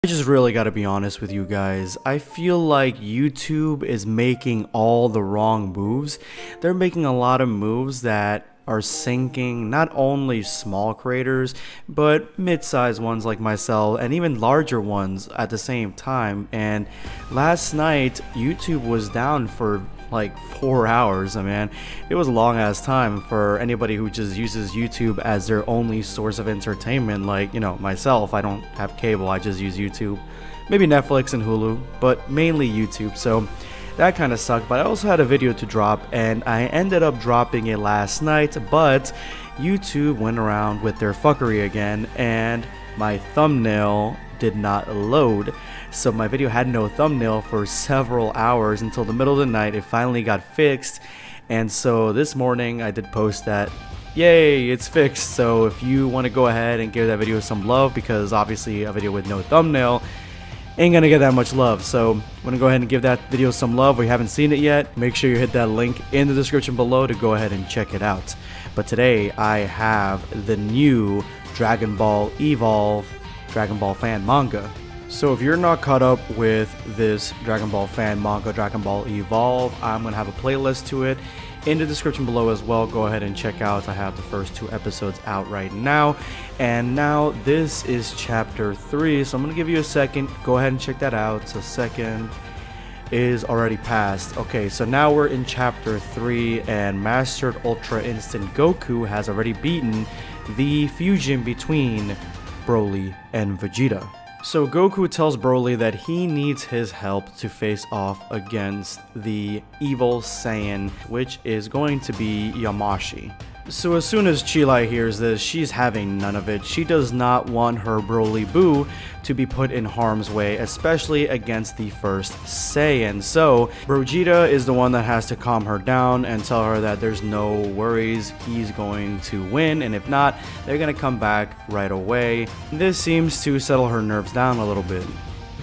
I just really gotta be honest with you guys. I feel like YouTube is making all the wrong moves. They're making a lot of moves that are sinking not only small creators, but mid-sized ones like myself, and even larger ones at the same time. And last night, YouTube was down for like 4 hours. Man, it was a long ass time for anybody who just uses YouTube as their only source of entertainment. Like, you know, myself, I don't have cable, I just use YouTube, maybe Netflix and Hulu, but mainly YouTube. So that kind of sucked. But I also had a video to drop, and I ended up dropping it last night, but YouTube went around with their fuckery again, and my thumbnail did not load. So my video had no thumbnail for several hours until the middle of the night. It finally got fixed, and so this morning I did post that, yay, it's fixed. So if you want to go ahead and give that video some love, because obviously a video with no thumbnail ain't gonna get that much love. So I'm gonna go ahead and give that video some love. If you haven't seen it yet, make sure you hit that link in the description below to go ahead and check it out. But today I have the new Dragon Ball Evolve Dragon Ball fan manga. So if you're not caught up with this Dragon Ball fan manga, Dragon Ball Evolve, I'm gonna have a playlist to it in the description below as well. Go ahead and check out. I have the first 2 episodes out right now, and now this is chapter 3, so I'm gonna give you a second. Go ahead and check that out. So second is already passed. Okay, so now we're in chapter 3, and Mastered Ultra Instant Goku has already beaten the fusion between Broly and Vegeta. So Goku tells Broly that he needs his help to face off against the evil Saiyan, which is going to be Yamoshi. So as soon as Chilai hears this, she's having none of it. She does not want her Broly Boo to be put in harm's way, especially against the first Saiyan. So Vegeta is the one that has to calm her down and tell her that there's no worries, he's going to win, and if not, they're gonna come back right away. This seems to settle her nerves down a little bit.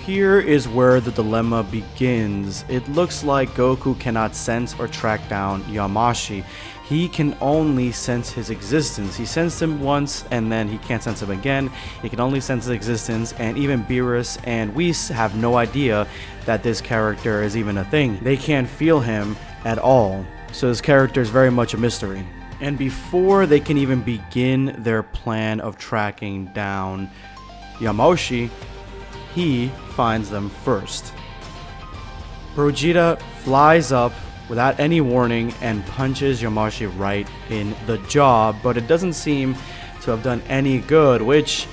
Here is where the dilemma begins. It looks like Goku cannot sense or track down Yamoshi. He can only sense his existence. He sensed him once, and then he can't sense him again. He can only sense his existence, and even Beerus and Whis have no idea that this character is even a thing. They can't feel him at all. So this character is very much a mystery. And before they can even begin their plan of tracking down Yamoshi, he finds them first. Vegeta flies up without any warning and punches Yamoshi right in the jaw, but it doesn't seem to have done any good, which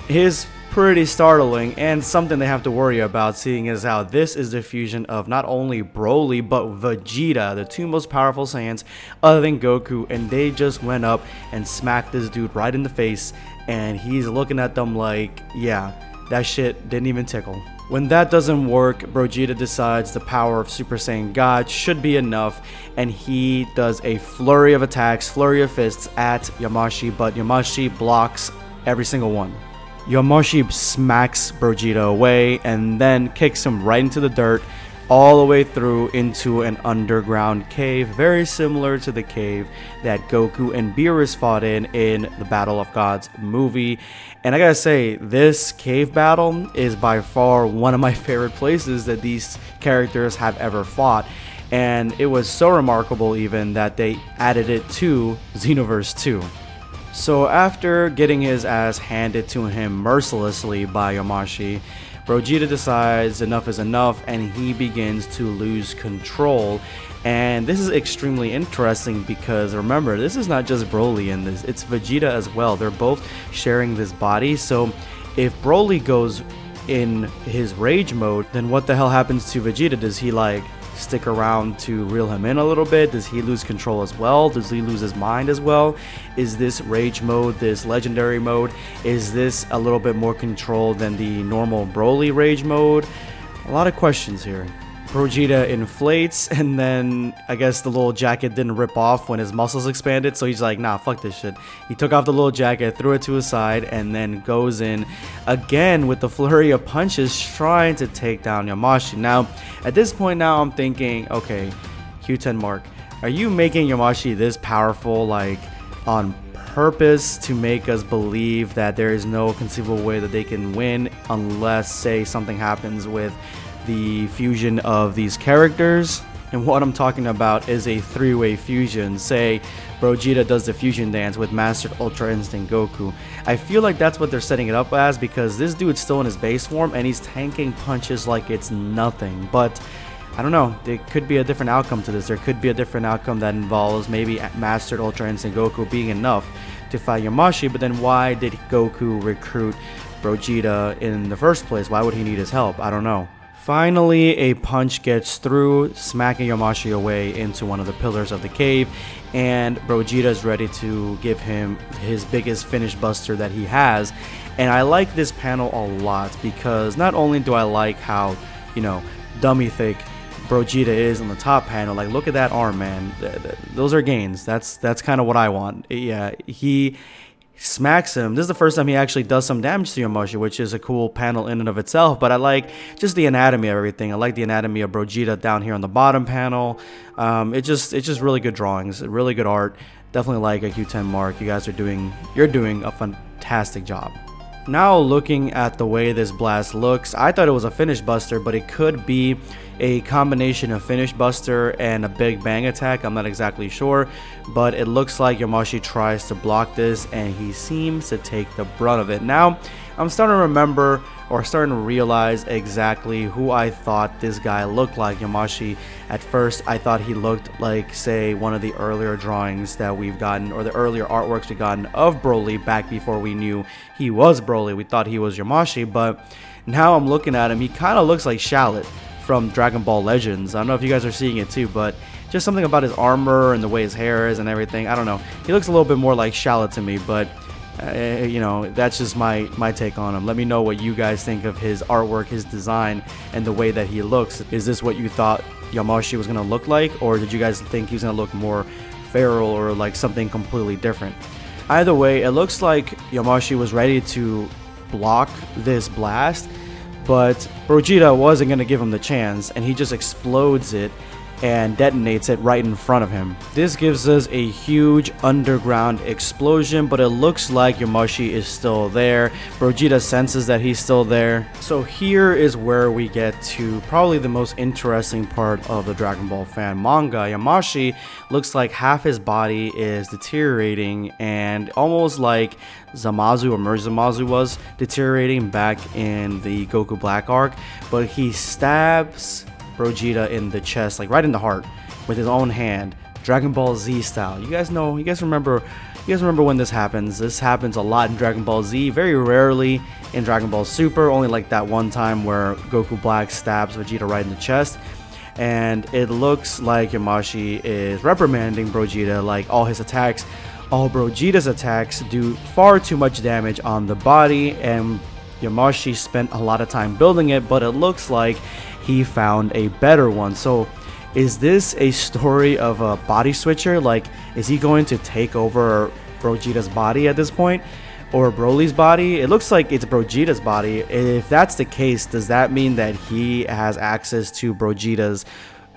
is pretty startling and something they have to worry about, seeing as how this is the fusion of not only Broly but Vegeta, the 2 most powerful Saiyans other than Goku, and they just went up and smacked this dude right in the face, and he's looking at them like, yeah, that shit didn't even tickle. When that doesn't work, Vegeta decides the power of Super Saiyan God should be enough, and he does a flurry of attacks, flurry of fists at Yamoshi, but Yamoshi blocks every single one. Yamoshi smacks Vegeta away and then kicks him right into the dirt, all the way through into an underground cave, very similar to the cave that Goku and Beerus fought in the Battle of Gods movie. And I gotta say, this cave battle is by far one of my favorite places that these characters have ever fought. And it was so remarkable even that they added it to Xenoverse 2. So after getting his ass handed to him mercilessly by Yamoshi, Vegeta decides enough is enough, and he begins to lose control. And this is extremely interesting because remember, this is not just Broly in this, it's Vegeta as well. They're both sharing this body. So if Broly goes in his rage mode, then what the hell happens to Vegeta? Does he like stick around to reel him in a little bit? Does he lose control as well? Does he lose his mind as well? Is this rage mode, this legendary mode, is this a little bit more control than the normal Broly rage mode? A lot of questions here. Vegeta inflates, and then I guess the little jacket didn't rip off when his muscles expanded, so he's like, nah, fuck this shit. He took off the little jacket, threw it to his side, and then goes in again with the flurry of punches trying to take down Yamoshi. Now, at this point now, I'm thinking, okay, Q10 Mark, are you making Yamoshi this powerful, like, on purpose to make us believe that there is no conceivable way that they can win unless, say, something happens with the fusion of these characters. And what I'm talking about is a three-way fusion. Say Vegeta does the fusion dance with Mastered Ultra Instinct Goku. I feel like that's what they're setting it up as, because this dude's still in his base form and he's tanking punches like it's nothing. But I don't know, there could be a different outcome to this. There could be a different outcome that involves maybe Mastered Ultra Instinct Goku being enough to fight Yamoshi. But then why did Goku recruit Vegeta in the first place? Why would he need his help? I don't know. Finally, a punch gets through, smacking Yamoshi away into one of the pillars of the cave, and Vegeta is ready to give him his biggest finish buster that he has. And I like this panel a lot, because not only do I like how, you know, dummy thick Vegeta is on the top panel, like look at that arm, man. Those are gains. That's kind of what I want. Yeah, he smacks him. This is the first time he actually does some damage to Yamoshi, which is a cool panel in and of itself. But I like just the anatomy of everything. I like the anatomy of Vegeta down here on the bottom panel. It's just really good drawings, really good art. Definitely like a Q10 mark. You guys are doing a fantastic job. Now looking at the way this blast looks, I thought it was a finish buster, but it could be a combination of finish buster and a big bang attack. I'm not exactly sure, but it looks like Yamoshi tries to block this and he seems to take the brunt of it. Now I'm starting to remember, or starting to realize exactly who I thought this guy looked like. Yamoshi, at first I thought he looked like, say, one of the earlier drawings that we've gotten, or the earlier artworks we've gotten of Broly back before we knew he was Broly. We thought he was Yamoshi, but now I'm looking at him, he kind of looks like Shallot from Dragon Ball Legends. I don't know if you guys are seeing it too, but just something about his armor and the way his hair is and everything. I don't know, he looks a little bit more like Shallot to me, but you know, that's just my take on him. Let me know what you guys think of his artwork, his design, and the way that he looks. Is this what you thought Yamoshi was going to look like, or did you guys think he was going to look more feral or like something completely different? Either way, it looks like Yamoshi was ready to block this blast, but Vegeta wasn't going to give him the chance, and he just explodes it and detonates it right in front of him. This gives us a huge underground explosion, but it looks like Yamoshi is still there. Vegeta senses that he's still there. So here is where we get to probably the most interesting part of the Dragon Ball fan manga. Yamoshi looks like half his body is deteriorating, and almost like Zamasu or Merge Zamasu was deteriorating back in the Goku Black arc, but he stabs Vegeta in the chest, like right in the heart, with his own hand, Dragon Ball Z style. You guys remember when this happens. This happens a lot in Dragon Ball Z, very rarely in Dragon Ball Super, only like that one time where Goku Black stabs Vegeta right in the chest. And it looks like Yamoshi is reprimanding Vegeta, like all Vegeta's attacks do far too much damage on the body, and Yamoshi spent a lot of time building it, but it looks like he found a better one. So is this a story of a body switcher? Like, is he going to take over Vegeta's body at this point, or Broly's body? It looks like it's Vegeta's body. If that's the case, does that mean that he has access to Vegeta's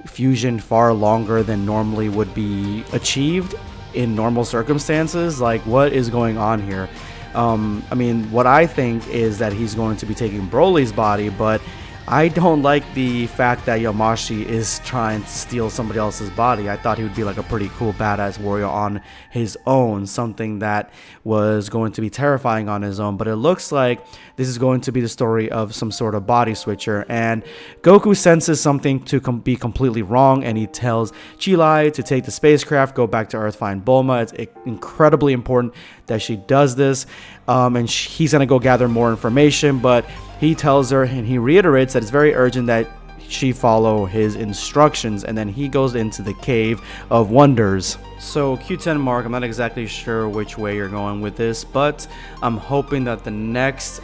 fusion far longer than normally would be achieved in normal circumstances? Like, what is going on here? I mean, what I think is that he's going to be taking Broly's body, but I don't like the fact that Yamoshi is trying to steal somebody else's body. I thought he would be like a pretty cool badass warrior on his own, something that was going to be terrifying on his own, but it looks like this is going to be the story of some sort of body switcher, and Goku senses something to be completely wrong, and he tells Chilai to take the spacecraft, go back to Earth, find Bulma. It's incredibly important that she does this, and he's going to go gather more information, but he tells her and he reiterates that it's very urgent that she follow his instructions, and then he goes into the Cave of Wonders. So Q10 mark, I'm not exactly sure which way you're going with this, but I'm hoping that the next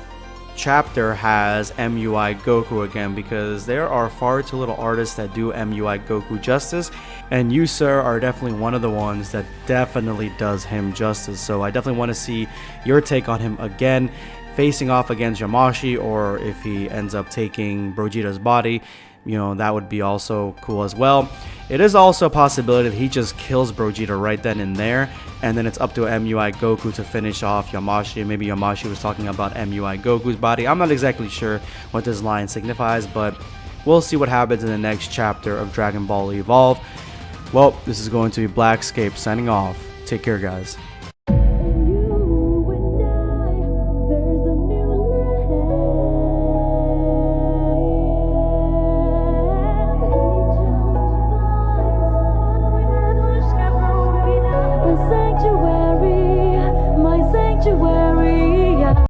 chapter has MUI Goku again, because there are far too little artists that do MUI Goku justice, and you, sir, are definitely one of the ones that definitely does him justice. So I definitely want to see your take on him again, facing off against Yamoshi, or if he ends up taking Vegeta's body. you know, that would be also cool as well. It is also a possibility that he just kills Vegeta right then and there, and then it's up to MUI Goku to finish off Yamoshi. Maybe Yamoshi was talking about MUI Goku's body. I'm not exactly sure what this line signifies, but we'll see what happens in the next chapter of Dragon Ball Evolve. Well, this is going to be Blackscape signing off. Take care, guys.